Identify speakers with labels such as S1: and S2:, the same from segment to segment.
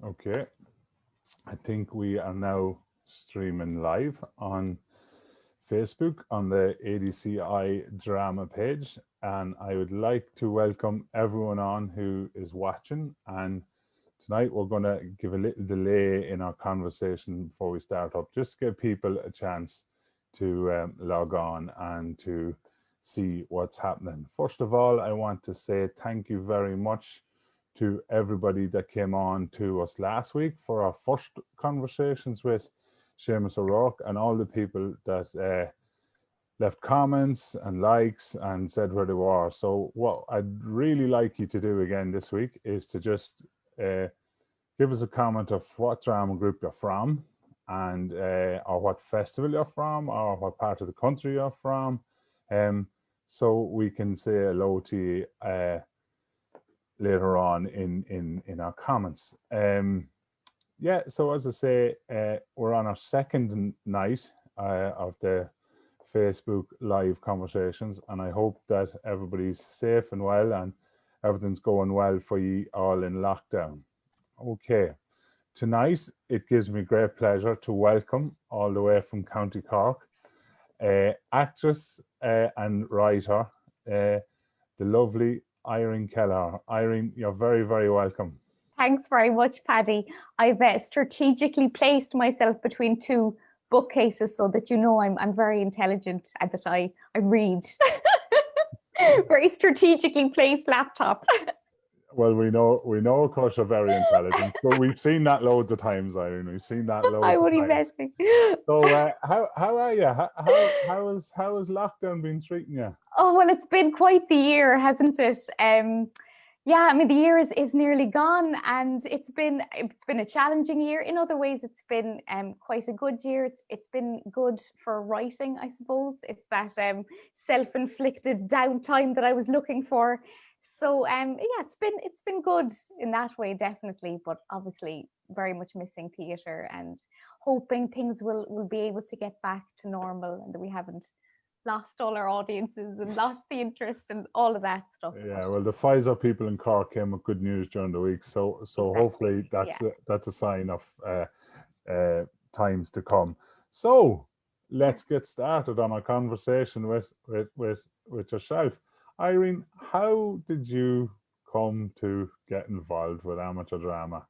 S1: Okay, I think we are now streaming live on Facebook on the ADCI drama page, and I would like to welcome everyone on who is watching. And tonight we're going to give a little delay in our conversation before we start up, just to give people a chance to log on and to see what's happening. First of all, I want to say thank you very much to everybody that came on to us last week for our first conversations with Seamus O'Rourke, and all the people that left comments and likes and said where they were. So what I'd really like you to do again this week is to just give us a comment of what drama group you're from, and or what festival you're from, or what part of the country you're from, so we can say hello to you later on in our comments. Yeah, so as I say, we're on our second night of the Facebook live conversations, and I hope that everybody's safe and well and everything's going well for you all in lockdown. Okay, tonight it gives me great pleasure to welcome all the way from County Cork, actress and writer, the lovely Irene Kelleher. Irene, you're very, very welcome.
S2: Thanks very much, Paddy. I've strategically placed myself between two bookcases so that you know I'm very intelligent and that I read. Very strategically placed laptop.
S1: Well, we know, of course, you're very intelligent, but we've seen that loads of times, Irene. We've seen that loads
S2: I would
S1: of
S2: be
S1: times.
S2: messing.
S1: So, how are you? How has lockdown been treating you?
S2: Oh, well, it's been quite the year, hasn't it? Yeah, I mean, the year is nearly gone, and it's been a challenging year. In other ways, it's been quite a good year. It's been good for writing, I suppose. It's that self-inflicted downtime that I was looking for. So yeah, it's been good in that way, definitely. But obviously, very much missing theatre and hoping things will be able to get back to normal and that we haven't lost all our audiences and lost the interest and all of that stuff.
S1: Yeah, well, the Pfizer people in Cork came with good news during the week, so
S2: Exactly.
S1: hopefully that's a sign of times to come. So let's get started on our conversation with yourself, Irene. How did you come to get involved with amateur drama?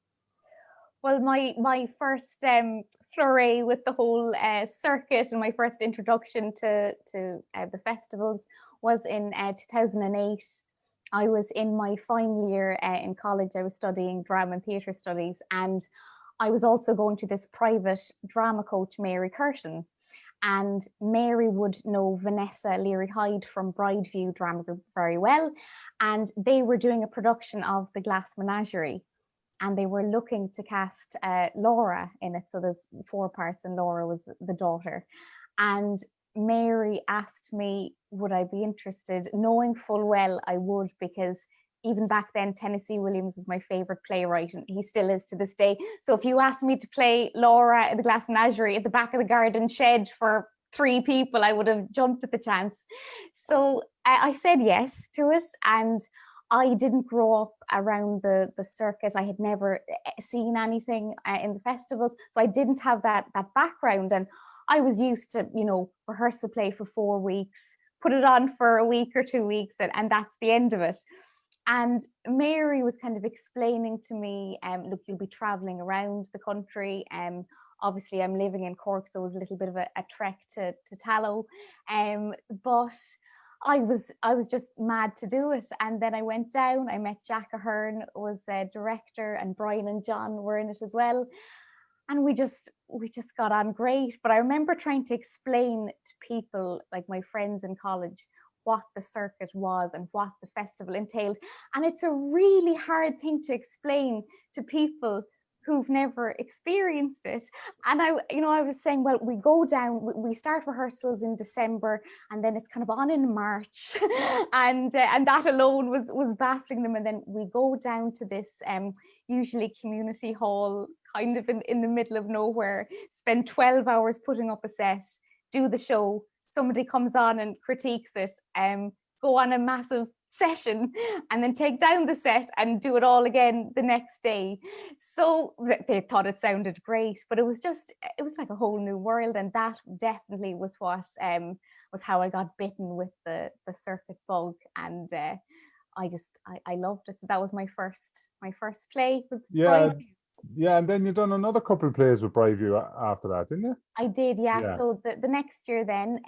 S2: Well, my first foray with the whole circuit and my first introduction to the festivals was in 2008. I was in my final year in college. I was studying drama and theatre studies, and I was also going to this private drama coach, Mary Curtin. And Mary would know Vanessa Leary-Hyde from Brideview Drama Group very well. And they were doing a production of The Glass Menagerie. And they were looking to cast Laura in it. So there's 4 parts and Laura was the daughter. And Mary asked me, would I be interested, knowing full well I would, because even back then, Tennessee Williams was my favorite playwright, and he still is to this day. So if you asked me to play Laura in The Glass Menagerie at the back of the garden shed for 3 people, I would have jumped at the chance. So I said yes to it, and I didn't grow up around the circuit. I had never seen anything in the festivals, so I didn't have that background. And I was used to, rehearsal play for 4 weeks, put it on for a week or 2 weeks, and that's the end of it. And Mary was kind of explaining to me, look, you'll be traveling around the country. Obviously, I'm living in Cork, so it was a little bit of a trek to Tallow. But I was just mad to do it. And then I went down, I met Jack Ahern, was a director, and Brian and John were in it as well. And we just got on great. But I remember trying to explain to people, like my friends in college, what the circuit was and what the festival entailed. And it's a really hard thing to explain to people who've never experienced it. And I was saying, well, we go down, we start rehearsals in December, and then it's kind of on in March, and that alone was baffling them. And then we go down to this usually community hall, kind of in the middle of nowhere, spend 12 hours putting up a set, do the show. Somebody comes on and critiques it, go on a massive session, and then take down the set and do it all again the next day. So they thought it sounded great, but it was like a whole new world, and that definitely was what was how I got bitten with the circuit bug, and I loved it. So that was my first play with
S1: Yeah,
S2: Bright.
S1: yeah, and then you done another couple of plays with Briveview after that, didn't you?
S2: I did, yeah.
S1: Yeah.
S2: So the next year then,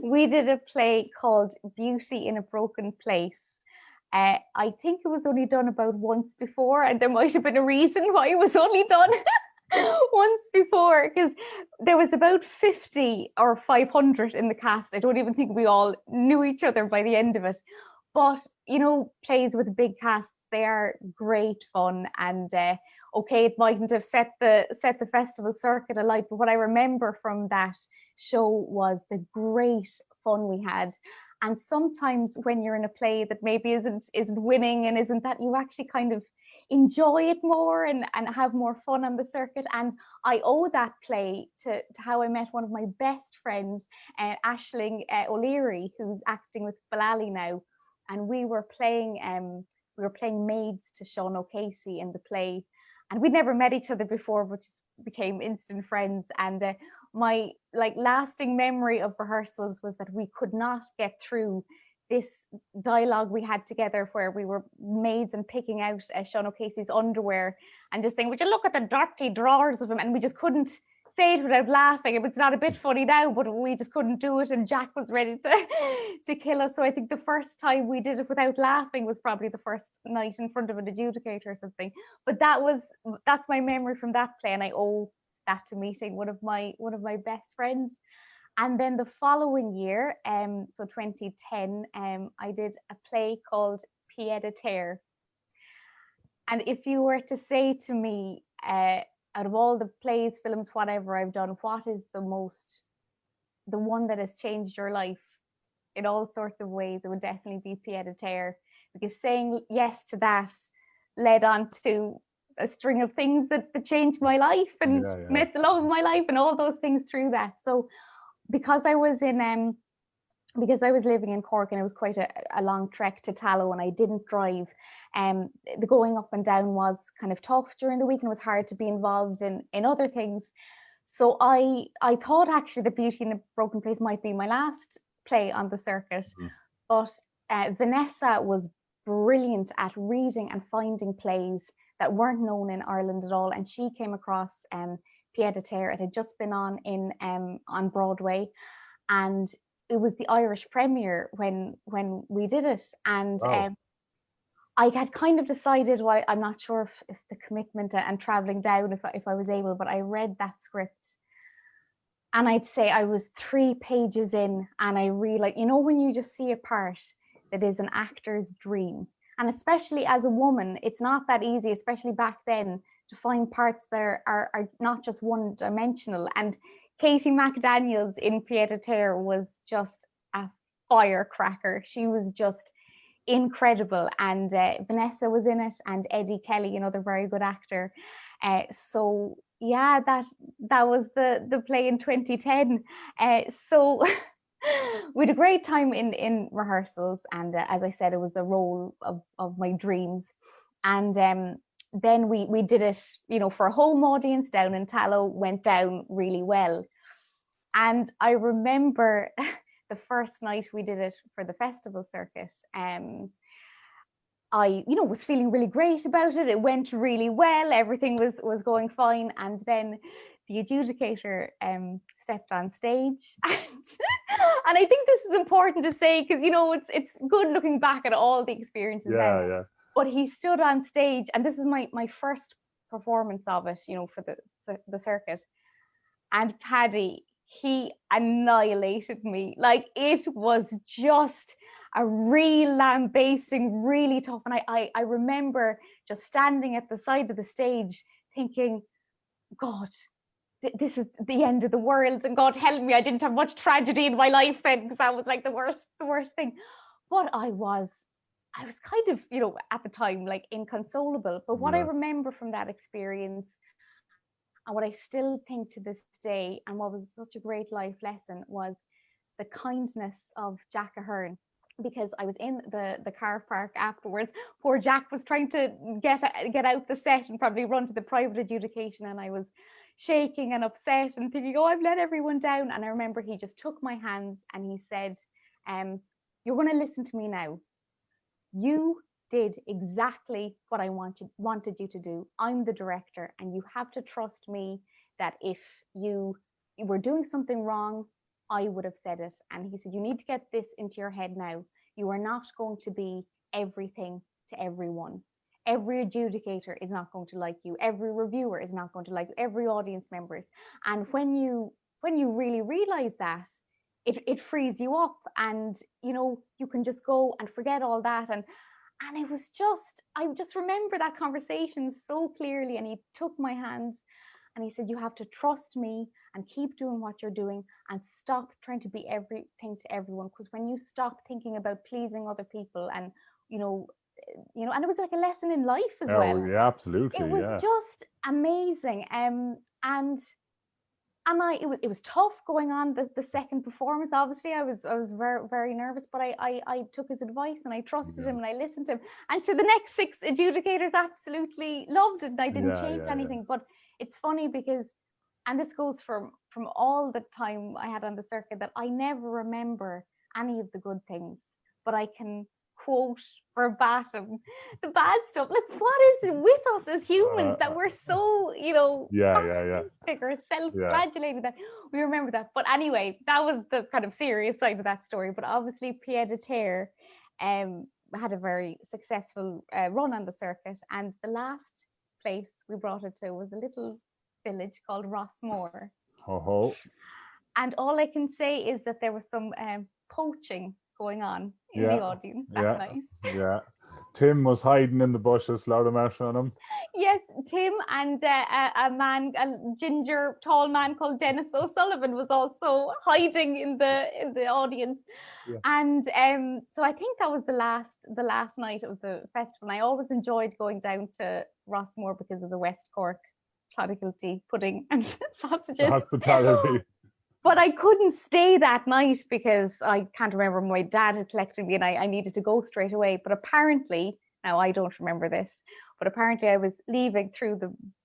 S2: we did a play called Beauty in a Broken Place. I think it was only done about once before, and there might have been a reason why it was only done once before, because there was about 50 or 500 in the cast. I don't even think we all knew each other by the end of it. But, you know, plays with big casts, they are great fun. And okay, it mightn't have set the festival circuit alight, but what I remember from that show was the great fun we had. And sometimes when you're in a play that maybe isn't winning and isn't that, you actually kind of enjoy it more and have more fun on the circuit. And I owe that play to how I met one of my best friends, Aisling O'Leary, who's acting with Ballali now. And we were playing maids to Sean O'Casey in the play, and we'd never met each other before, but just became instant friends. And my like lasting memory of rehearsals was that we could not get through this dialogue we had together where we were maids and picking out Sean O'Casey's underwear and just saying, would you look at the dirty drawers of him? And we just couldn't say it without laughing. It was not a bit funny now, but we just couldn't do it. And Jack was ready to kill us. So I think the first time we did it without laughing was probably the first night in front of an adjudicator or something. But that's my memory from that play, and I owe that to meeting one of my best friends. And then the following year, so 2010, I did a play called Pied à Terre. And if you were to say to me, out of all the plays, films, whatever I've done, what is the one that has changed your life in all sorts of ways, it would definitely be Pied à Terre, because saying yes to that led on to a string of things that changed my life and met the love of my life and all those things through that. So because I was living in Cork and it was quite a long trek to Tallow and I didn't drive, the going up and down was kind of tough during the week and it was hard to be involved in other things. So I thought actually the Beauty in a Broken Place might be my last play on the circuit, but Vanessa was brilliant at reading and finding plays that weren't known in Ireland at all, and she came across Pied à Terre. It had just been on Broadway, and it was the Irish premiere when we did it, and I had kind of decided, well, I'm not sure if the commitment and traveling down, if I was able, but I read that script and I'd say I was 3 pages in and I realized, you know, when you just see a part that is an actor's dream, and especially as a woman, it's not that easy, especially back then, to find parts that are not just one dimensional. And Katie McDaniels in Pied à Terre was just a firecracker. She was just incredible, and Vanessa was in it, and Eddie Kelly, another very good actor. So yeah, that was the play in 2010. So we had a great time in rehearsals, and as I said, it was a role of my dreams. And then we did it, you know, for a home audience down in Tallow, went down really well. And I remember the first night we did it for the festival circuit, I, you know, was feeling really great about it. It went really well. Everything was going fine. And then the adjudicator stepped on stage. And I think this is important to say because, you know, it's good looking back at all the experiences now.
S1: Yeah.
S2: But he stood on stage, and this is my first performance of it, you know, for the circuit. And Paddy, he annihilated me. Like, it was just a real lambasting, really tough. And I remember just standing at the side of the stage thinking, God, this is the end of the world, and God help me, I didn't have much tragedy in my life then, because that was like the worst thing. But I was kind of, you know, at the time, like, inconsolable. But what I remember from that experience, and what I still think to this day, and what was such a great life lesson, was the kindness of Jack Ahern. because I was in the car park afterwards. Poor Jack was trying to get out the set and probably run to the private adjudication, and I was shaking and upset and thinking, oh, I've let everyone down. And I remember he just took my hands and he said, you're going to listen to me now. You did exactly what I wanted you to do. I'm the director, and you have to trust me that if you were doing something wrong, I would have said it. And he said, you need to get this into your head now. You are not going to be everything to everyone. Every adjudicator is not going to like you. Every reviewer is not going to like you. Every audience member is. And when you really realize that, it frees you up, and you can just go and forget all that. And it was just, I just remember that conversation so clearly. And he took my hands and he said, you have to trust me and keep doing what you're doing and stop trying to be everything to everyone. Because when you stop thinking about pleasing other people, and and it was like a lesson in life as well.
S1: Yeah, absolutely.
S2: It was just amazing. It was tough going on the second performance. Obviously, I was very, very nervous, but I took his advice and I trusted him and I listened to him. And the next 6 adjudicators absolutely loved it, and I didn't change anything. But it's funny because, and this goes from all the time I had on the circuit, that I never remember any of the good things, but I can quote verbatim the bad stuff. Like, what is it with us as humans that we're so, or self-flagellating that we remember that? But anyway, that was the kind of serious side of that story. But obviously, Ep2 had a very successful run on the circuit, and the last place we brought it to was a little village called Rossmore. And all I can say is that there was some poaching going on in the audience that night.
S1: Tim was hiding in the bushes, loud mash on him.
S2: Yes, Tim and a ginger tall man called Dennis O'Sullivan was also hiding in the audience. And so I think that was the last night of the festival. And I always enjoyed going down to Rossmore because of the West Cork clodagh pudding and sausages. The
S1: hospitality.
S2: But I couldn't stay that night because I can't remember, my dad had collected me and I needed to go straight away. But apparently, now I don't remember this, but apparently I was leaving through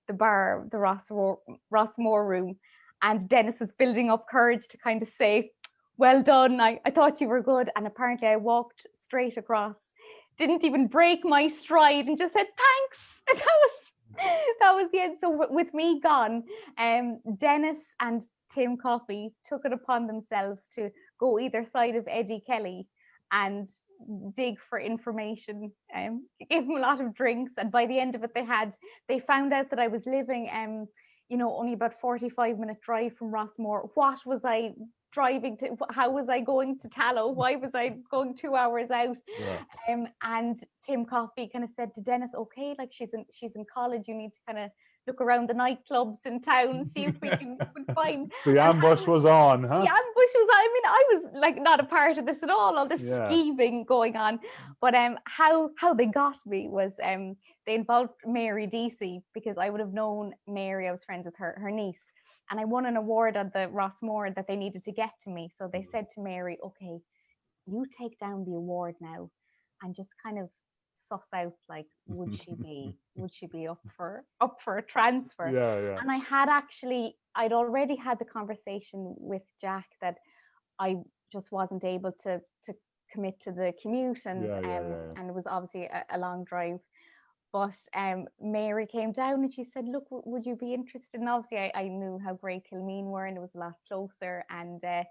S2: the bar, the Rossmore room, and Dennis was building up courage to kind of say, well done, I thought you were good. And apparently I walked straight across, didn't even break my stride, and just said, thanks. And that was the end. So with me gone, Dennis and Tim Coffey took it upon themselves to go either side of Eddie Kelly and dig for information, give him a lot of drinks. And by the end of it, they found out that I was living, only about 45-minute drive from Rossmore. What was I driving to? How was I going to Tallow? Why was I going 2 hours out? And Tim Coffey kind of said to Dennis, okay, like she's in college, you need to kind of look around the nightclubs in town, see if we can find.
S1: The ambush was on, huh?
S2: The ambush was on. I mean, I was like not a part of this at all this scheming going on. But how they got me was they involved Mary Deasy, because I would have known Mary. I was friends with her niece. And I won an award at the Rossmore that they needed to get to me. So they said to Mary, okay, you take down the award now and just kind of suss out, like, would she be up for a transfer? And I'd already had the conversation with Jack that I just wasn't able to commit to the commute, and it was obviously a long drive. But Mary came down and she said, look, would you be interested? And obviously I knew how great Kilmeen were, and it was a lot closer, and the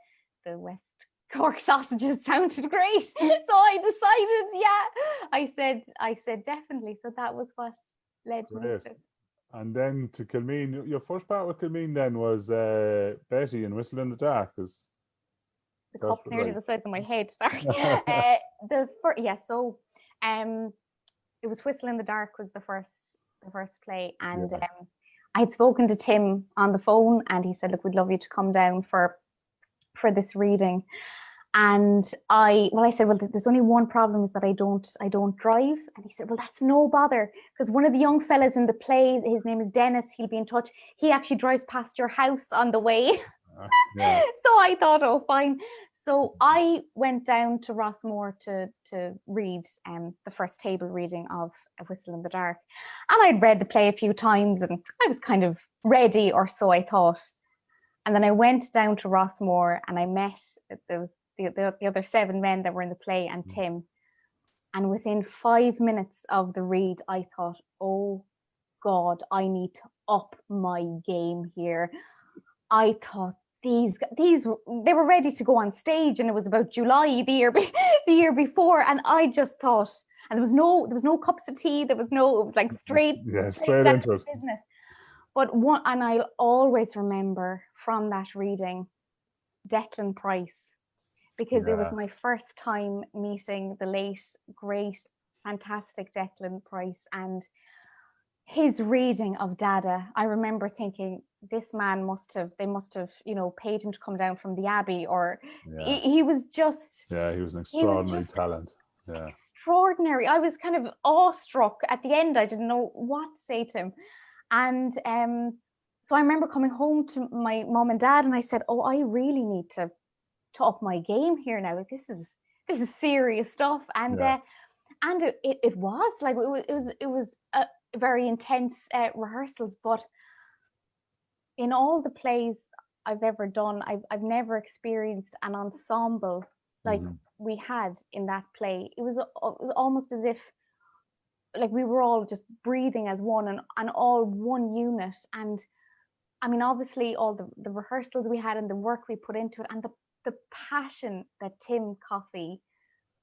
S2: West Cork sausages sounded great. So I decided, I said definitely. So that was what led me to.
S1: And then to Kilmeen, your first part with Kilmeen then was Betty and Whistle in the Dark. The
S2: cup's nearly the size of my head, sorry. It was Whistle in the Dark was the first play, and I had spoken to Tim on the phone, and he said, look, we'd love you to come down for this reading. And I said, well, there's only one problem, is that I don't drive. And he said, well, that's no bother, because one of the young fellas in the play, his name is Dennis, he'll be in touch. He actually drives past your house on the way. So I thought, oh, fine. So I went down to Rossmore to read the first table reading of A Whistle in the Dark. And I'd read the play a few times and I was kind of ready, or so I thought. And then I went down to Rossmore and I met the other 7 men that were in the play and Tim. And within 5 minutes of the read, I thought, oh God, I need to up my game here. I thought these they were ready to go on stage, and it was about July the year before, and I just thought, and there was no cups of tea, it was like straight down
S1: into
S2: to business. But and I'll always remember from that reading Declan Price, because it was my first time meeting the late, great, fantastic Declan Price, and his reading of Dada. I remember thinking, this man they must have, paid him to come down from the Abbey, or he was just...
S1: Yeah, he was an extraordinary talent. Yeah.
S2: Extraordinary. I was kind of awestruck at the end. I didn't know what to say to him. And so I remember coming home to my mom and dad, and I said, oh, I really need to up my game here now. Like, this is serious stuff. And it was like, it was very intense rehearsals, but in all the plays I've ever done, I've never experienced an ensemble like we had in that play. It was almost as if like we were all just breathing as one and all one unit. And I mean, obviously all the rehearsals we had and the work we put into it, and the passion that Tim Coffey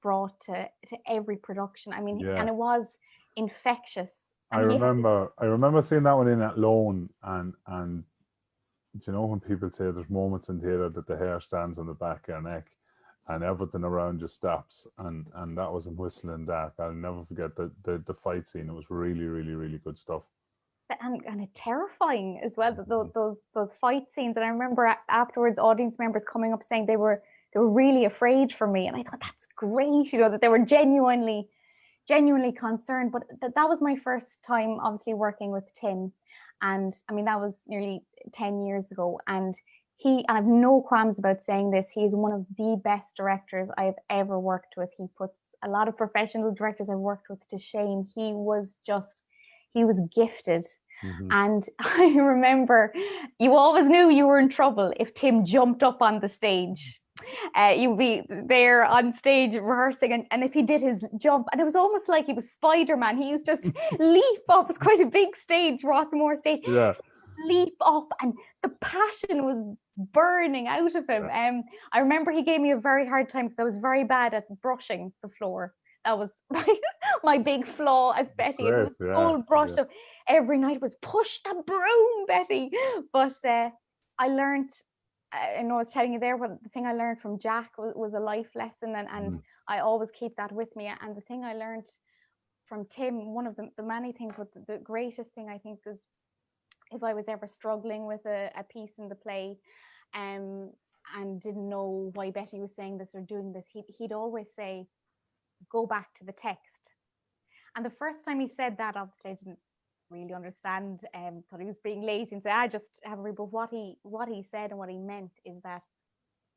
S2: brought to every production. I mean, and it was infectious.
S1: I remember seeing that one in at Lone, and you know, when people say there's moments in theatre that the hair stands on the back of your neck and everything around just stops, and that was in Whistle in the Dark. I'll never forget the fight scene. It was really, really, really good stuff.
S2: And it terrifying as well, those fight scenes. And I remember afterwards audience members coming up saying they were really afraid for me, and I thought, that's great, that they were genuinely concerned. But that was my first time obviously working with Tim, and I mean, that was nearly 10 years ago, and I have no qualms about saying this, he is one of the best directors I've ever worked with. He puts a lot of professional directors I've worked with to shame. He was gifted. And I remember, you always knew you were in trouble if Tim jumped up on the stage. You'd be there on stage rehearsing, and if he did his jump, and it was almost like he was Spider-Man, he used to just leap up. It's quite a big stage, Rossmore stage.
S1: Yeah.
S2: Leap up, and the passion was burning out of him. I remember he gave me a very hard time because I was very bad at brushing the floor. That was my big flaw as Betty. It was all brushed up. Every night was, push the broom, Betty. But I learned, I know I was telling you there, but the thing I learned from Jack was a life lesson, and I always keep that with me. And the thing I learned from Tim, one of the many things, but the greatest thing I think is, if I was ever struggling with a piece in the play and didn't know why Betty was saying this or doing this, he'd always say, go back to the text. And the first time he said that, obviously I didn't really understand, thought he was being lazy and said, I just have a read. But what he said and what he meant is that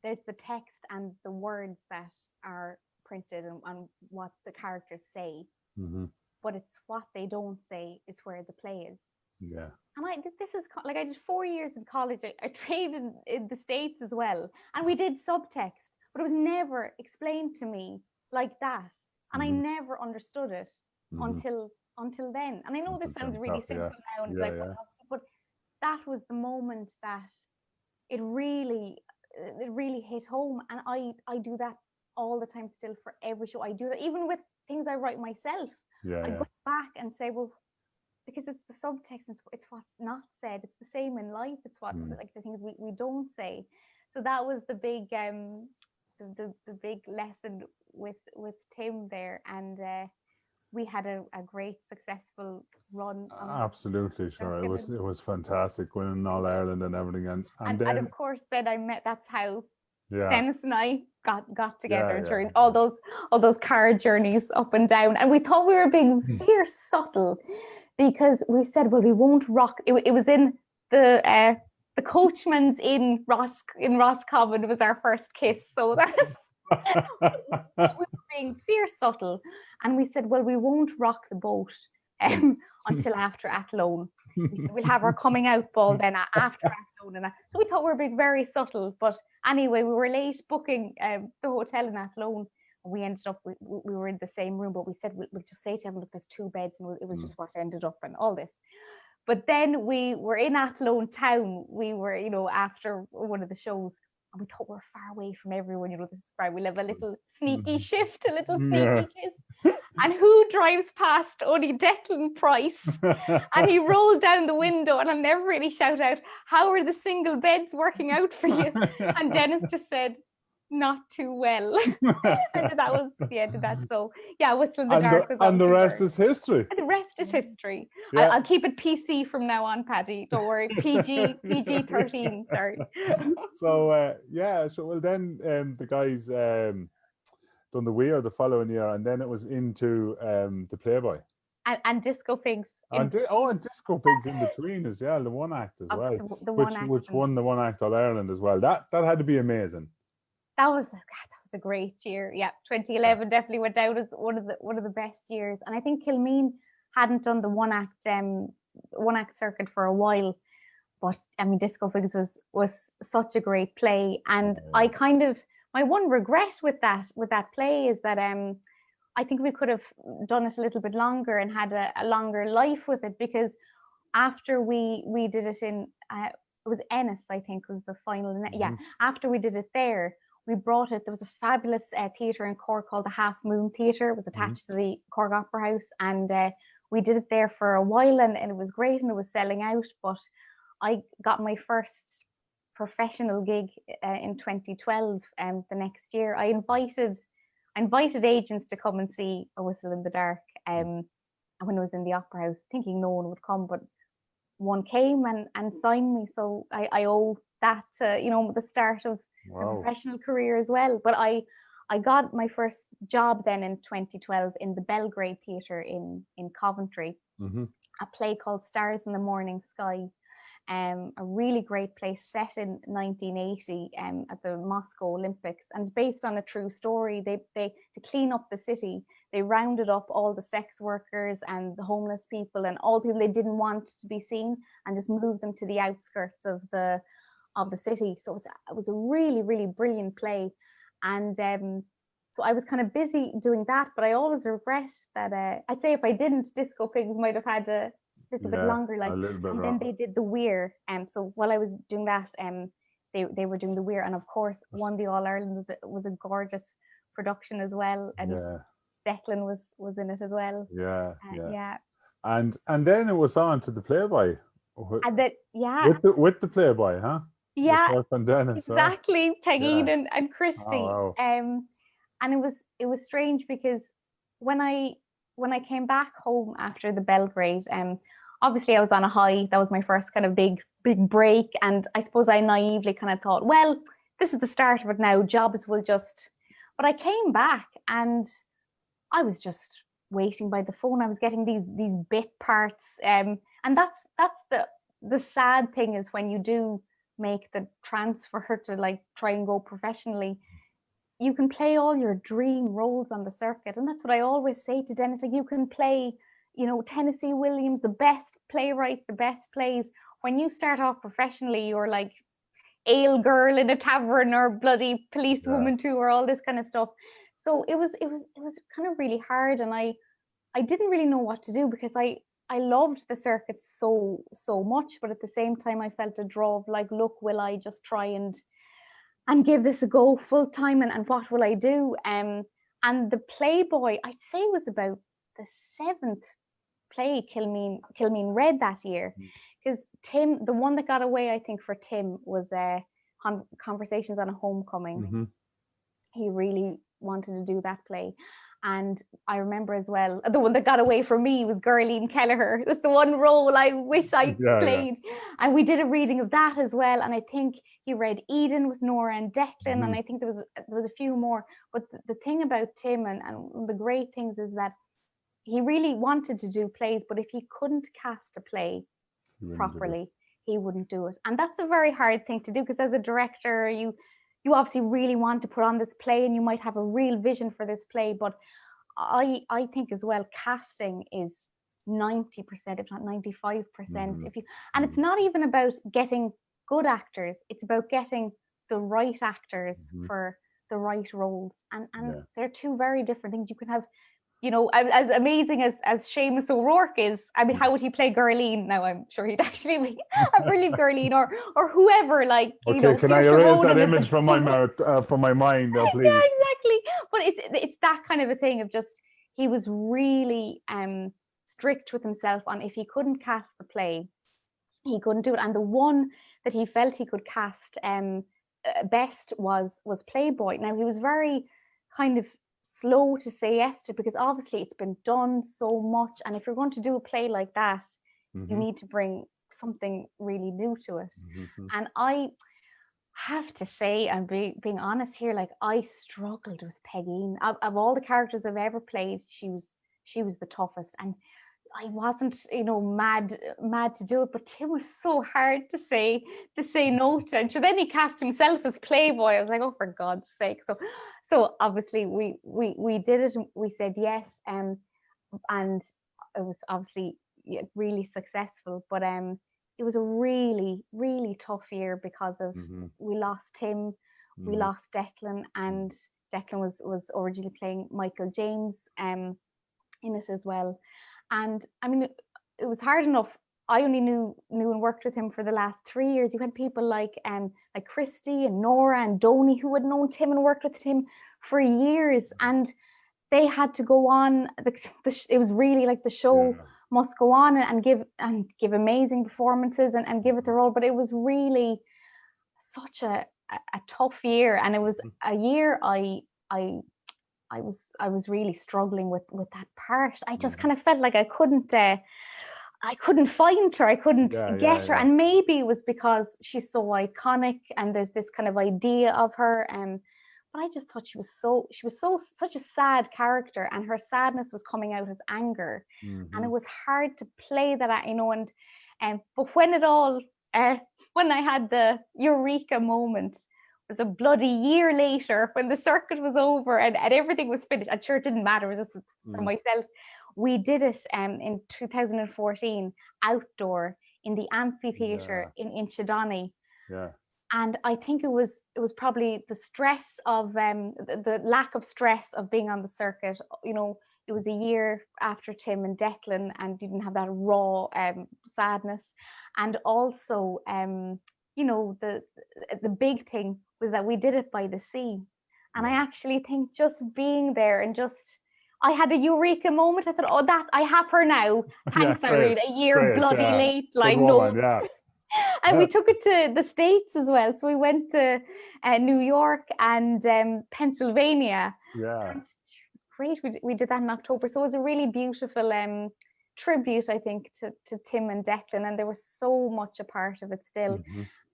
S2: there's the text and the words that are printed and what the characters say, but it's what they don't say is where the play is.
S1: Yeah.
S2: And this is like, I did 4 years in college. I trained in the States as well, and we did subtext, but it was never explained to me like that, and I never understood it until then. And I know this sounds really simple now, and it's but that was the moment that it really hit home. And I do that all the time still for every show. I do that even with things I write myself. I go back and say, well, because it's the subtext, it's what's not said. It's the same in life. It's what like the things we don't say. So that was the big the big lesson with Tim there, and we had a great successible run.
S1: Absolutely, sure. It was fantastic, winning All Ireland and everything, and then
S2: of course then I met. That's how Dennis and I got together during all those car journeys up and down, and we thought we were being fierce subtle, because we said, well, we won't rock. It was in the the coachman's in Roscommon was our first kiss. So that's we were being fierce subtle, and we said, well, we won't rock the boat until after Athlone. We said, we'll have our coming out ball then after Athlone. So we thought we were being very subtle, but anyway, we were late booking the hotel in Athlone. We ended up, we were in the same room, but we said, we'll just say to him, look, there's 2 beds, and it was just what ended up and all this. But then we were in Athlone town. We were, after one of the shows, and we thought we're far away from everyone. This is where we'll have a little sneaky shift, a little sneaky kiss. And who drives past? Only Declan Price. And he rolled down the window, and I'll never really shout out, how are the single beds working out for you? And Dennis just said, not too well. And that was the end of that. So yeah, Whistle in the Dark.
S1: And the rest is history.
S2: And the rest is history.
S1: Yeah.
S2: I'll keep it PC from now on, Paddy. Don't worry. PG-13. Sorry.
S1: So so well then the guys done the Weir the following year, and then it was into the Playboy.
S2: And Disco Pigs.
S1: And Disco Pigs in between as well, the one act as well. Which won the one act All Ireland as well. That had to be amazing.
S2: That was a great year. Yeah, 2011 definitely went down as one of the best years. And I think Kilmeen hadn't done the one act circuit for a while, but I mean, Disco Pigs was such a great play. And I kind of, my one regret with that play is that I think we could have done it a little bit longer and had a longer life with it, because after we did it in it was Ennis, I think was the final. Yeah, after we did it there, we brought it. There was a fabulous theatre in Cork called the Half Moon Theatre. It was attached to the Cork Opera House, and we did it there for a while, and it was great, and it was selling out. But I got my first professional gig in 2012. The next year, I invited agents to come and see A Whistle in the Dark. When I was in the Opera House, thinking no one would come, but one came and signed me. So I owe that to the start of the professional career as well. But I got my first job then in 2012 in the Belgrade Theatre in Coventry, a play called Stars in the Morning Sky. A really great play set in 1980 at the Moscow Olympics, and it's based on a true story. They to clean up the city, they rounded up all the sex workers and the homeless people and all people they didn't want to be seen, and just moved them to the outskirts of the city. So it was a really, really brilliant play, and so I was kind of busy doing that. But I always regret that. I'd say if I didn't, Disco Pigs might have had a little bit longer, then they did the Weir. So while I was doing that, they were doing the Weir, and of course won the All Ireland. Was a gorgeous production as well, and Declan was in it as well.
S1: And then it was on to the Playboy.
S2: And that
S1: with the Playboy, huh?
S2: Yeah,
S1: and Dennis,
S2: exactly. Peggy and Christy.
S1: Oh,
S2: wow. And it was strange because when I came back home after the Belgrade, obviously I was on a high. That was my first kind of big break, and I suppose I naively kind of thought, well, this is the start of it now. Jobs will just. But I came back and I was just waiting by the phone. I was getting these bit parts, and that's the sad thing is when you do make the transfer to try and go professionally, you can play all your dream roles on the circuit. And that's what I always say to Dennis, you can play, Tennessee Williams, the best playwrights, the best plays. When you start off professionally, you're like ale girl in a tavern or bloody policewoman too, or all this kind of stuff. So it was kind of really hard, and I didn't really know what to do, because I loved the circuit so much, but at the same time I felt a draw of look, will I just try and give this a go full time, and what will I do? And the Playboy, I'd say, was about the 7th play Kilmeen read that year, because Tim, the one that got away, I think, for Tim was Conversations on a Homecoming. He really wanted to do that play. And I remember as well, the one that got away from me was Geraldine Kelleher. That's the one role I wish I played. And we did a reading of that as well. And I think he read Eden with Nora and Declan. And I think there was a few more. But the thing about Tim and the great things is that he really wanted to do plays, but if he couldn't cast a play properly, he wouldn't do it. And that's a very hard thing to do, because as a director, you obviously really want to put on this play and you might have a real vision for this play, but I think as well, casting is 90%, if not 95%. If you, and it's not even about getting good actors, it's about getting the right actors for the right roles. And they're two very different things. You can have, you know, as amazing as Seamus O'Rourke is, I mean, how would he play Gurleen? Now, I'm sure he'd actually be a brilliant Gurleen, or whoever, like, you know,
S1: can I erase that image from my mouth, from my mind, please?
S2: Yeah, exactly. But it's that kind of a thing of just, he was really strict with himself on, if he couldn't cast the play, he couldn't do it. And the one that he felt he could cast best was Playboy. Now, he was very kind of slow to say yes to, because obviously it's been done so much, and if you're going to do a play like that, you need to bring something really new to it. And I have to say, and being honest here, like, I struggled with Peggy. Of all the characters I've ever played, she was the toughest, and I wasn't, you know, mad to do it, but Tim was so hard to say no to. And so then he cast himself as Playboy. I was like, oh, for God's sake. So obviously we did it, and we said yes, and it was obviously really successful. But it was a really, really tough year, because of we lost Tim, we lost Declan, and Declan was originally playing Michael James in it as well. And I mean, it was hard enough. I only knew and worked with him for the last 3 years. You had people like Christy and Nora and Donny, who had known Tim and worked with him for years, and they had to go on. It was really like the show must go on and give amazing performances and give it their all. But it was really such a tough year, and it was a year I was really struggling with that part. I just kind of felt like I couldn't find her. I couldn't get her. And maybe it was because she's so iconic and there's this kind of idea of her. But I just thought she was such a sad character, and her sadness was coming out as anger. And it was hard to play that, you know, but when I had the eureka moment, was a bloody year later, when the circuit was over and everything was finished. I'm sure it didn't matter, it was just for myself. We did it in 2014 outdoor in the amphitheatre in Inchydoney. And I think it was probably the stress of the lack of stress of being on the circuit. You know, it was a year after Tim and Declan, and you didn't have that raw sadness. And also, you know, the big thing was that we did it by the sea. And I actually think just being there and I had a eureka moment. I thought, oh, that I have her now. Thanks, Irene. A year bloody late. Like, no. And we took it to the States as well. So we went to New York and Pennsylvania. And great. We did that in October. So it was a really beautiful tribute, I think, to Tim and Declan. And they were so much a part of it still.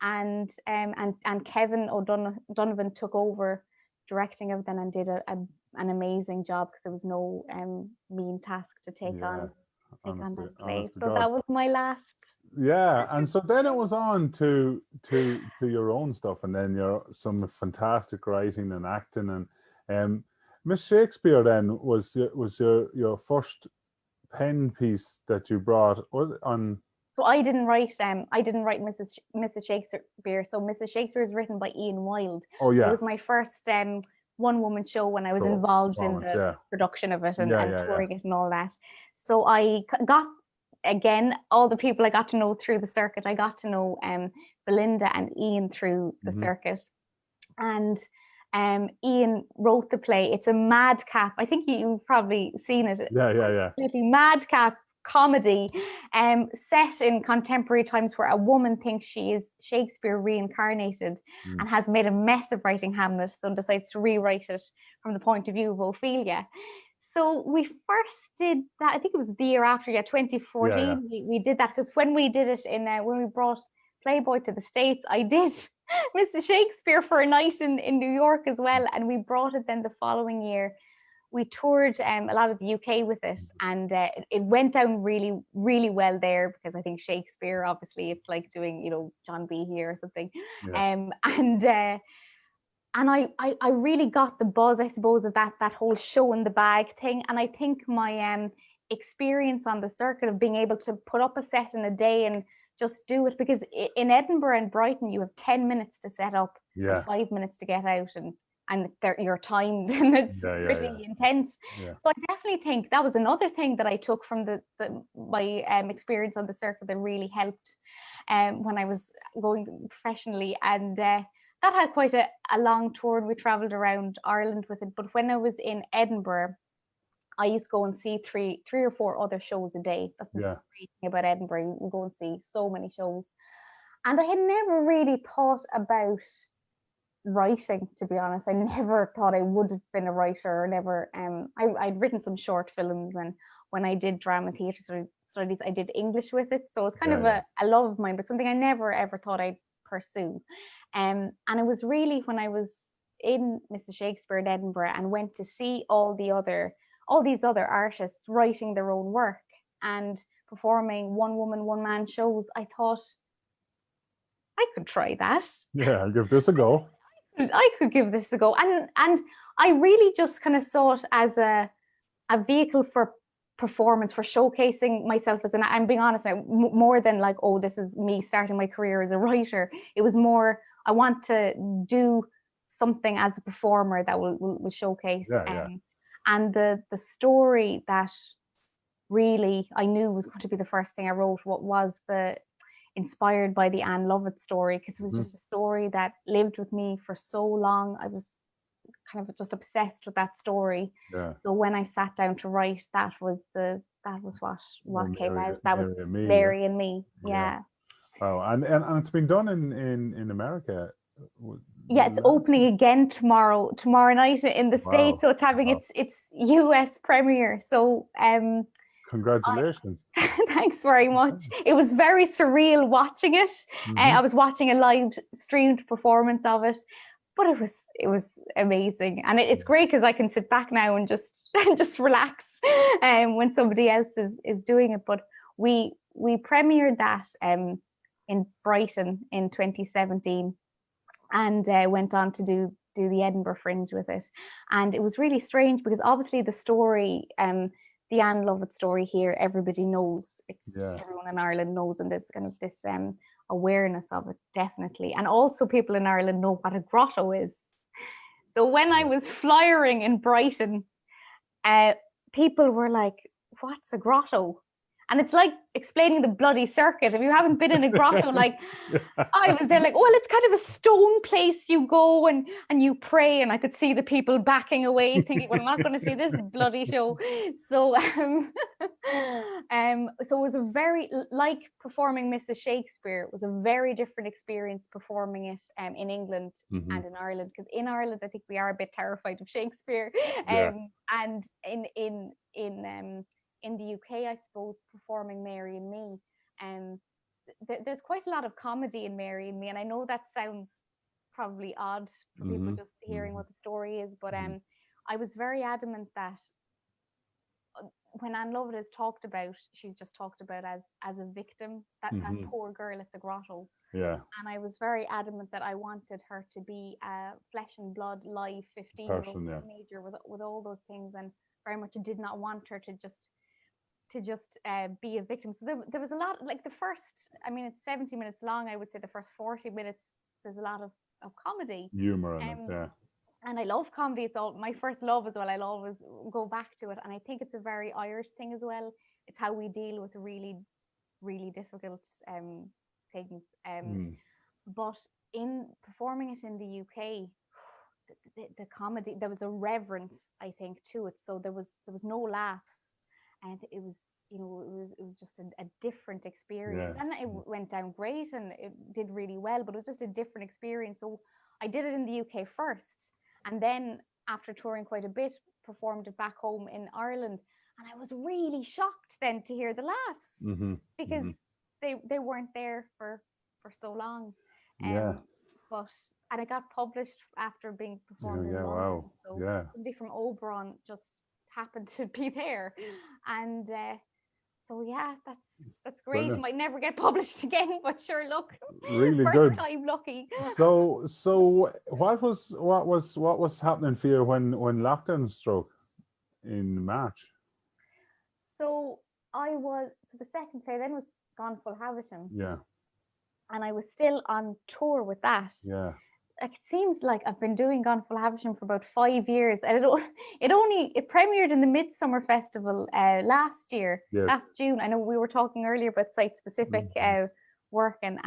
S2: And Kevin O'Donovan took over directing everything and did an amazing job, because there was no mean task to take on that play. So that was my last.
S1: And so then it was on to your own stuff, and then some fantastic writing and acting, and Miss Shakespeare then was your first pen piece that you brought on.
S2: So I didn't write Mrs. Shakespeare. So Mrs. Shakespeare is written by Ian Wilde. It was my first one-woman show when I was involved in the production of it and touring it and all that. So I got, again, all the people I got to know through the circuit. I got to know Belinda and Ian through the circuit. And Ian wrote the play. It's a madcap. I think you've probably seen it. Absolutely madcap comedy set in contemporary times, where a woman thinks she is Shakespeare reincarnated and has made a mess of writing Hamlet, so decides to rewrite it from the point of view of Ophelia. So we first did that, I think it was the year after, 2014. We did that, because when we did it when we brought Playboy to the States, I did Mrs. Shakespeare for a night in New York as well, and we brought it then the following year we toured a lot of the UK with it, and it went down really, really well there, because I think Shakespeare, obviously, it's like doing, you know, John B here or something.
S1: Yeah.
S2: And I really got the buzz, I suppose, of that whole show in the bag thing. And I think my experience on the circuit of being able to put up a set in a day and just do it, because in Edinburgh and Brighton you have 10 minutes to set up and
S1: Yeah.
S2: 5 minutes to get out, and you're timed, and it's
S1: Yeah. Yeah.
S2: pretty intense.
S1: Yeah.
S2: So I definitely think that was another thing that I took from my experience on the circuit that really helped when I was going professionally. And that had quite a long tour, and we travelled around Ireland with it. But when I was in Edinburgh, I used to go and see three or four other shows a day. That's the
S1: Yeah.
S2: great thing about Edinburgh. You go and see so many shows. And I had never really thought about writing, to be honest. I never thought I would have been a writer, or never. I'd written some short films, and when I did drama theatre studies, I did English with it. So it's kind of
S1: Yeah.
S2: a love of mine, but something I never ever thought I'd pursue. And it was really when I was in Mrs. Shakespeare in Edinburgh and went to see all these other artists writing their own work and performing one woman, one man shows, I thought I could try that.
S1: Yeah. I'll give this a go.
S2: I could give this a go. And I really just kind of saw it as a vehicle for performance, for showcasing myself as I'm being honest now, more than like, oh, this is me starting my career as a writer. It was more, I want to do something as a performer that will showcase.
S1: Yeah.
S2: And the story that really I knew was going to be the first thing I wrote, what was inspired by the Anne Lovett story, because it was just a story that lived with me for so long. I was kind of just obsessed with that story.
S1: Yeah.
S2: So when I sat down to write, that was what came out. That was
S1: and Me.
S2: Mary and Me. Yeah.
S1: Oh, and it's been done in America.
S2: Yeah, it's opening again tomorrow night in the States. So it's having its US premiere. So
S1: congratulations.
S2: Thanks very much. It was very surreal watching it. I was watching a live streamed performance of it, but it was amazing, and it's great because I can sit back now and just relax when somebody else is doing it. But we premiered that in Brighton in 2017, and went on to do the Edinburgh Fringe with it. And it was really strange because obviously the story, the Anne Lovett story here, everybody knows. Everyone in Ireland knows, and there's kind of this awareness of it, definitely. And also people in Ireland know what a grotto is. So when I was flyering in Brighton, people were like, what's a grotto? And it's like explaining the bloody circuit. If you haven't been in a grotto, like I was there like, well, it's kind of a stone place you go and you pray. And I could see the people backing away thinking, well, I'm not going to see this bloody show. So so it was a very, like performing Mrs. Shakespeare, it was a very different experience performing it in England and in Ireland. Because in Ireland, I think we are a bit terrified of Shakespeare. And in the UK, I suppose, performing Mary and Me, there's quite a lot of comedy in Mary and Me, and I know that sounds probably odd for people just hearing what the story is, but I was very adamant that when Anne Lovett is talked about, she's just talked about as a victim, that poor girl at the grotto.
S1: Yeah.
S2: And I was very adamant that I wanted her to be a flesh and blood, live 15-year-old teenager with all those things, and very much did not want her to just be a victim. So there was a lot, like the first, I mean, it's 70 minutes long. I would say the first 40 minutes, there's a lot of comedy.
S1: Humor in it, yeah.
S2: And I love comedy. It's all my first love as well. I'll always go back to it. And I think it's a very Irish thing as well. It's how we deal with really, really difficult things. But in performing it in the UK, the comedy, there was a reverence, I think, to it. So there was no laughs. And it was, it was just a different experience. And it went down great and it did really well, but it was just a different experience. So I did it in the UK first, and then after touring quite a bit, performed it back home in Ireland. And I was really shocked then to hear the laughs because they weren't there for so long. But and it got published after being performed in
S1: Yeah,
S2: London.
S1: wow.
S2: So
S1: Yeah.
S2: somebody from Oberon just happened to be there, and so yeah, that's great.
S1: Brilliant.
S2: Might never get published again, but sure, look,
S1: Really
S2: first
S1: good.
S2: time lucky.
S1: So what was happening for you when lockdown struck in March?
S2: So so the second play then was Gone Full Havisham,
S1: Yeah,
S2: and I was still on tour with that.
S1: yeah,
S2: Like, it seems like I've been doing Gone Full Havisham for about 5 years, and it premiered in the Midsummer Festival last year,
S1: yes.
S2: last June. I know we were talking earlier about site specific
S1: Mhm.
S2: work, and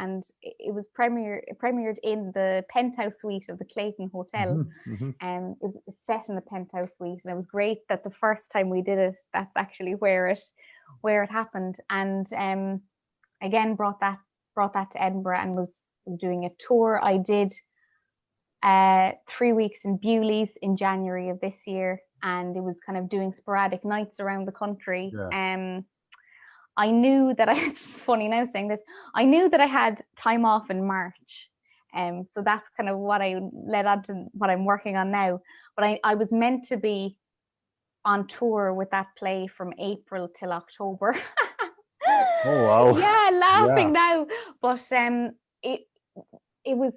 S2: it premiered in the penthouse suite of the Clayton Hotel.
S1: Mhm, mhm.
S2: It was set in the penthouse suite, and it was great that the first time we did it, that's actually where it happened. And again, brought that to Edinburgh, and was doing a tour. I did 3 weeks in Bewley's in January of this year, and it was kind of doing sporadic nights around the country.
S1: Yeah,
S2: I knew that it's funny now saying this, I knew that I had time off in March. So that's kind of what I led on to what I'm working on now. But I was meant to be on tour with that play from April till October.
S1: oh wow.
S2: Yeah,
S1: Yeah.
S2: laughing now. But it it was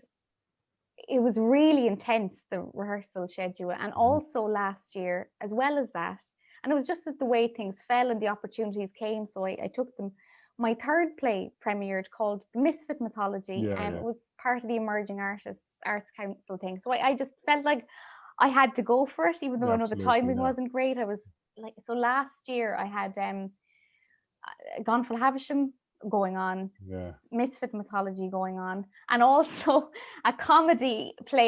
S2: it was really intense, the rehearsal schedule, and
S1: Mhm.
S2: also last year as well as that. And it was just that the way things fell and the opportunities came, so I took them. My third play premiered called The Misfit Mythology,
S1: Yeah,
S2: and
S1: yeah.
S2: it was part of the Emerging Arts Council thing. So I just felt like I had to go for it, even though
S1: Yeah,
S2: I know the
S1: absolutely.
S2: timing
S1: Yeah,
S2: wasn't great. I was like, so last year I had Gone Full Havisham going on,
S1: yeah,
S2: Misfit Mythology going on, and also a comedy play,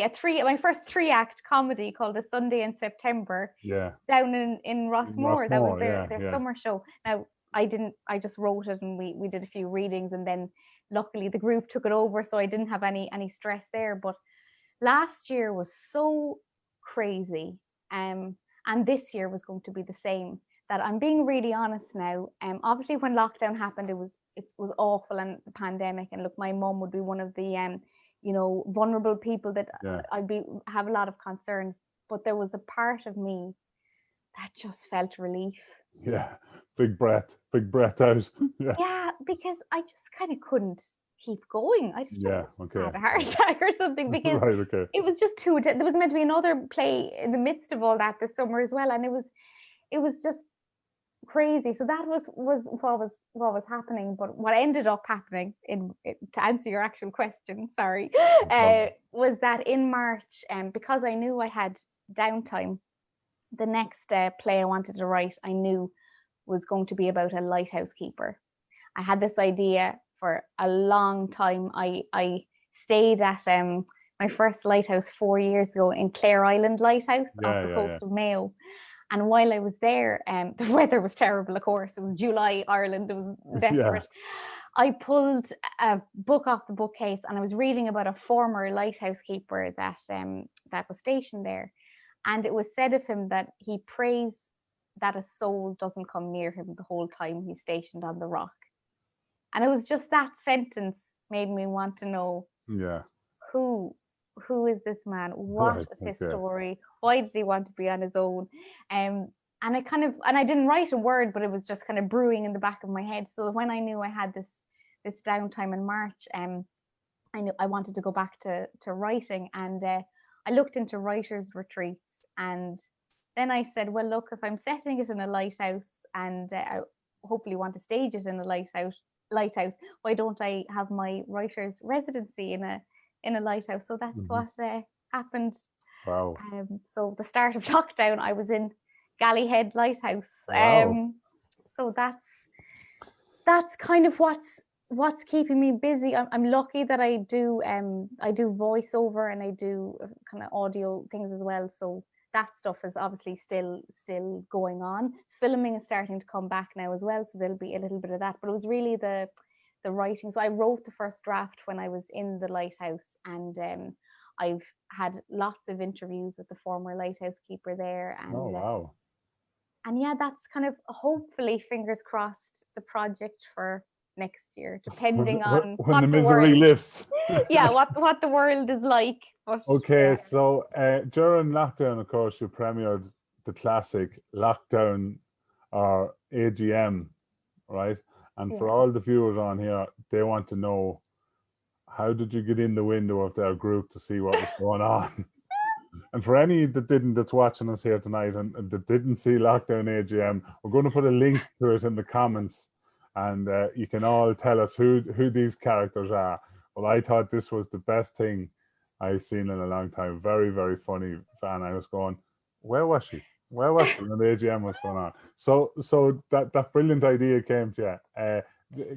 S2: my first 3-act comedy called A Sunday in September,
S1: yeah.
S2: down in
S1: In
S2: Rossmore. That was
S1: Rossmore,
S2: their
S1: yeah,
S2: their
S1: yeah.
S2: summer show. Now I just wrote it, and we did a few readings, and then luckily the group took it over, so I didn't have any stress there. But last year was so crazy, and this year was going to be the same. That I'm being really honest now. Obviously, when lockdown happened, it was awful, and the pandemic. And look, my mum would be one of the vulnerable people that
S1: Yeah,
S2: I'd be have a lot of concerns. But there was a part of me that just felt relief.
S1: yeah. Big breath out. Yeah,
S2: Yeah, because I just kind of couldn't keep going. I
S1: yeah.
S2: just
S1: Okay,
S2: had a heart
S1: okay.
S2: attack or something, because
S1: Right, okay.
S2: it was just too. There was meant to be another play in the midst of all that this summer as well, and it was just crazy. So that was what was happening. But what ended up happening, to answer your actual question, sorry,
S1: No problem.
S2: was that in March, because I knew I had downtime, the next play I wanted to write, I knew was going to be about a lighthouse keeper. I had this idea for a long time. I stayed at my first lighthouse 4 years ago in Clare Island Lighthouse off
S1: Yeah,
S2: the
S1: yeah, yeah.
S2: coast of Mayo. And while I was there, the weather was terrible, of course. It was July, Ireland. It was
S1: Yeah.
S2: desperate. I pulled a book off the bookcase, and I was reading about a former lighthouse keeper that was stationed there. And it was said of him that he prays that a soul doesn't come near him the whole time he's stationed on the rock. And it was just that sentence made me want to know
S1: Yeah.
S2: who who is this man? What
S1: Right.
S2: is his
S1: Okay.
S2: story? Why does he want to be on his own? And I didn't write a word, but it was just kind of brewing in the back of my head. So when I knew I had this downtime in March, I knew I wanted to go back to writing, and I looked into writers' retreats, and then I said, well, look, if I'm setting it in a lighthouse, and I hopefully want to stage it in a lighthouse, why don't I have my writer's residency in a lighthouse? So that's
S1: Hmm.
S2: what happened.
S1: Wow.
S2: So the start of lockdown, I was in Gallyhead Lighthouse.
S1: Wow.
S2: So that's kind of what's keeping me busy. I'm lucky that I do voiceover, and I do kind of audio things as well. So that stuff is obviously still going on. Filming is starting to come back now as well, so there'll be a little bit of that. But it was really the writing. So I wrote the first draft when I was in the lighthouse, and I've had lots of interviews with the former lighthouse keeper there,
S1: Oh, wow.
S2: and yeah, that's kind of hopefully, fingers crossed, the project for next year, depending on
S1: when
S2: what
S1: the
S2: the
S1: misery
S2: world,
S1: lifts.
S2: yeah, what the world is like. But
S1: Okay, so during lockdown, of course, you premiered the classic lockdown or AGM, right? And for
S2: yeah.
S1: all the viewers on here, they want to know, how did you get in the window of their group to see what was going on? And for any that's watching us here tonight and that didn't see Lockdown AGM, we're going to put a link to it in the comments, and you can all tell us who these characters are. Well, I thought this was the best thing I've seen in a long time. Very, very funny fan. I was going, where was she? Where was she when the AGM was going on? So that brilliant idea came to you.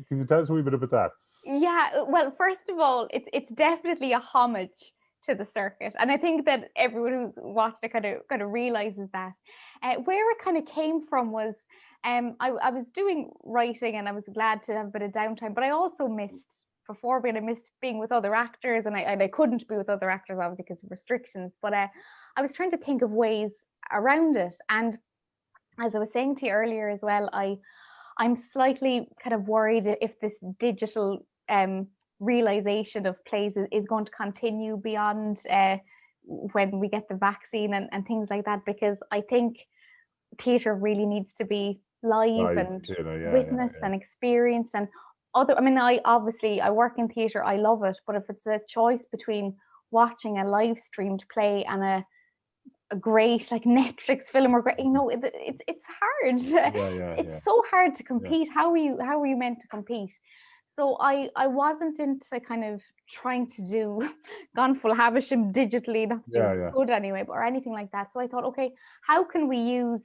S1: Can you tell us a wee bit about that?
S2: Yeah, well, first of all, it's definitely a homage to the circuit, and I think that everyone who's watched it kind of realizes that. Where it kind of came from was, I was doing writing, and I was glad to have a bit of downtime, but I also missed performing. I missed being with other actors, and I couldn't be with other actors obviously because of restrictions. But I was trying to think of ways around it, and as I was saying to you earlier as well, I'm slightly kind of worried if this digital realization of plays is going to continue beyond when we get the vaccine and things like that, because I think theatre really needs to be live
S1: Live
S2: and
S1: theatre,
S2: witnessed and experienced. And I mean, I work in theatre, I love it, but if it's a choice between watching a live streamed play and a great like Netflix film or great, it's hard. It's so hard to compete. How are you meant to compete? So I wasn't into kind of trying to do Gone Full Havisham digitally, not to do good anyway, or anything like that. So I thought, okay, how can we use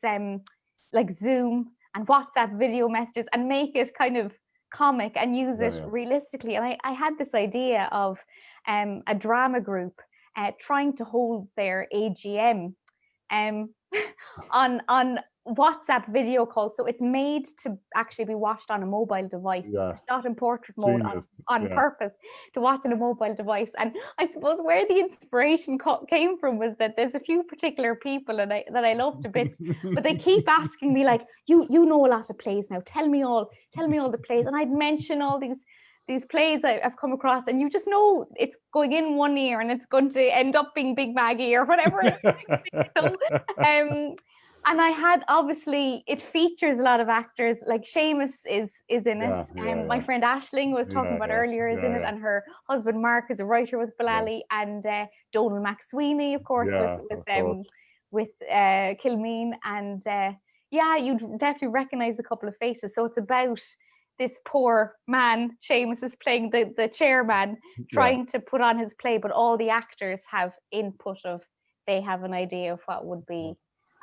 S2: like Zoom and WhatsApp video messages and make it kind of comic and use it realistically? And I had this idea of a drama group trying to hold their AGM on WhatsApp video call. So it's made to actually be watched on a mobile device. It's shot in portrait mode on purpose to watch on a mobile device. And I suppose where the inspiration came from was that there's a few particular people that I love to bits, but they keep asking me like, you know a lot of plays now. Tell me all the plays. And I'd mention all these plays I've come across, and you just know it's going in one ear and it's going to end up being Big Maggie or whatever. So, and I had, obviously, it features a lot of actors, like Seamus is in it. My friend Aisling was talking about earlier is in it, and her husband Mark is a writer with Ballally, and Donal McSweeney, of course, with Kilmeen, and you'd definitely recognise a couple of faces. So it's about this poor man, Seamus is playing the chairman, trying to put on his play, but all the actors have input of, they have an idea of what would be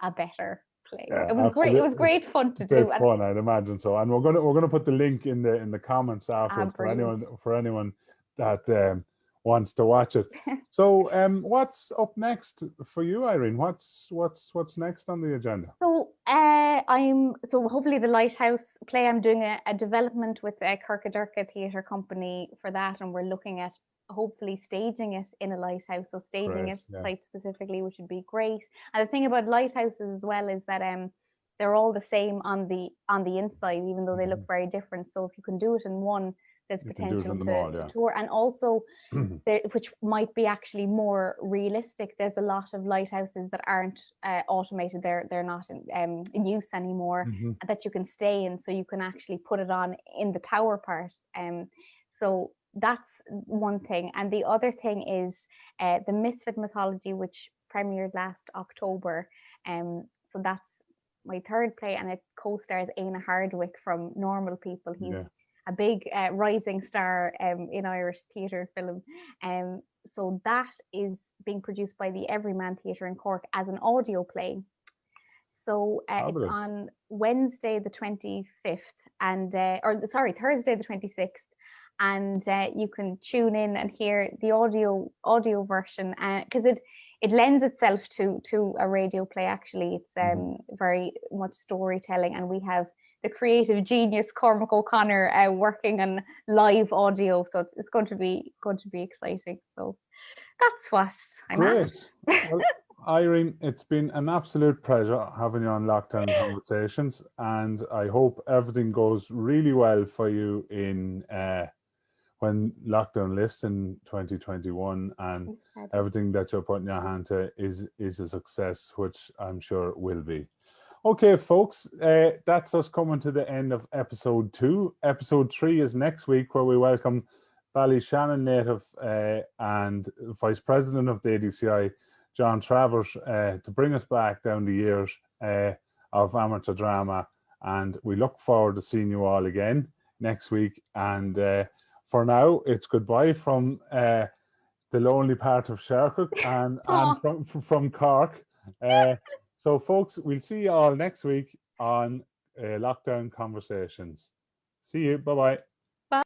S2: a better play. It was great. It was great fun to do.
S1: Fun, I'd imagine so. And we're gonna put the link in the comments afterwards for anyone that wants to watch it. So what's up next for you, Irene? What's next on the agenda?
S2: So hopefully the Lighthouse play, I'm doing a development with Kirkadurka Theatre Company for that, and we're looking at hopefully staging it in a lighthouse, so staging it site specifically, which would be great. And the thing about lighthouses as well is that they're all the same on the inside, even though they look very different. So if you can do it in one, there's potential to tour, and also which might be actually more realistic. There's a lot of lighthouses that aren't automated; they're not in use anymore, that you can stay in, so you can actually put it on in the tower part. So that's one thing, and the other thing is the Misfit Mythology, which premiered last October. So that's my third play, and it co-stars Éanna Hardwick from Normal People. He's a big rising star in Irish theatre film. So that is being produced by the Everyman Theatre in Cork as an audio play. So it's on Wednesday the 25th, and Thursday the 26th. And you can tune in and hear the audio version, because it lends itself to a radio play. Actually, it's very much storytelling, and we have the creative genius Cormac O'Connor working on live audio, so it's going to be exciting. So that's what I'm at.
S1: Well, Irene, it's been an absolute pleasure having you on Lockdown Conversations, and I hope everything goes really well for you in when lockdown lifts in 2021, and
S2: Thanks, Paddy.
S1: everything that you're putting your hand to is a success, which I'm sure will be. Okay, folks, that's us coming to the end of episode 2. Episode 3 is next week, where we welcome Ballyshannon native and Vice President of the ADCI, John Travers, to bring us back down the years of amateur drama. And we look forward to seeing you all again next week. And for now, it's goodbye from the lonely part of Shercock and
S2: Aw.
S1: from Cork. So, folks, we'll see you all next week on Lockdown Conversations. See you. Bye bye.